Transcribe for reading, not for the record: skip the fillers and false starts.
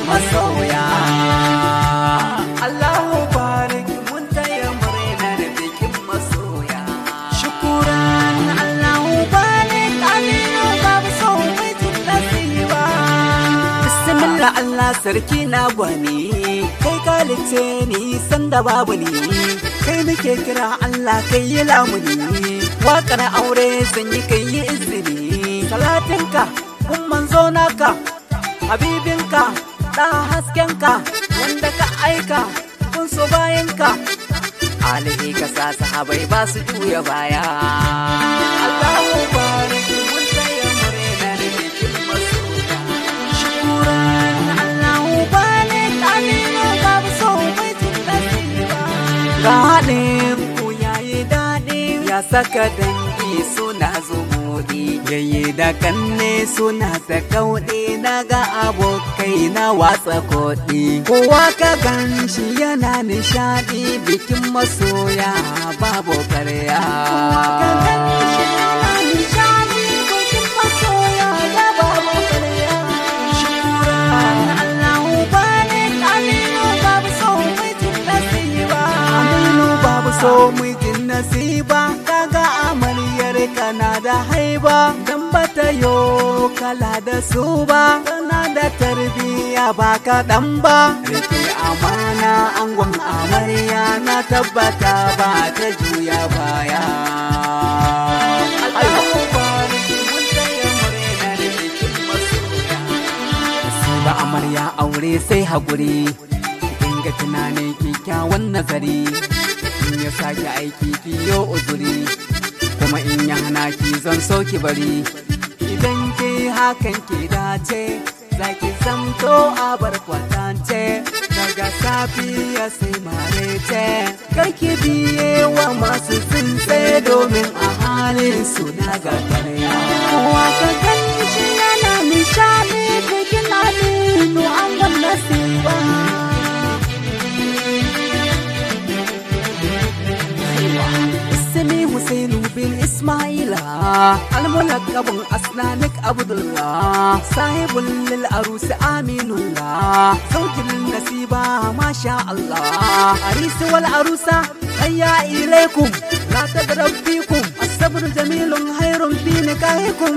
masoya. Allahu barik mun taya murnar bikin masoya. Shukuran Allahu barik Aminu babu so mai jin nasiba. Bismillah Allah sarki na gwani, kai kalice ni sanda babu ni, kai nake kira Allah kai yi lamuni, waƙar aure zan yi kai yi izini. Salatinka kun manzo naka, habibinka ɗan haskenka, wanda ka aika kun so bayanka, alihi ka sa sahabai ba su juya baya. Allahu barik mun taya murnar bikin masoya. Shukuran Allahu barik Aminu babu so mai jin nasiba. Ga haɗin ku yayi daɗi, ya saka dangi suna zumuɗi, yayi da kanne suna ta kauɗi, na ga abokai na watsa koɗi, kowa ka gan shi yana nishaɗi, bikin masoya babu karya. Kowa ka gan shi yana nishaɗi, bikin masoya babu karya. Shukuran Allahu barik Aminu babu so mai jin nasiba. Aminu babu so mai jin nasiba, kaga amaryar kana da haiba, dan bata yo kala da su ba, tana da tarbiya ba kaɗan ba, rike amana angon amarya na tabbata ba ta juya baya. Allahu barik mun taya murnar bikin masoya. Ba amarya aure sai haƙuri, dinga tunanin kyakkyawan nazari, in ya sake aiki kiyo uzuri, kuma in ya hana ki zan so ki bari, idan ki hakan ki dace za ki zamto abar kwatance, daga safiya sai marece, kar ki biye wa masu tsince domin a halin su na gagarya. Kowa ka gan shi yana nishaɗi, bikin Aminu angon nasiba. اسمي حسين بن إسماعيل الملقب أسنانك عبد الله، صاحب للعروس آمين الله، زوج النسيبة ما شاء الله، عريس والعروسة هيا إليكم، لا تضرب فيكم، الصبر جميل خير في نكاحكم.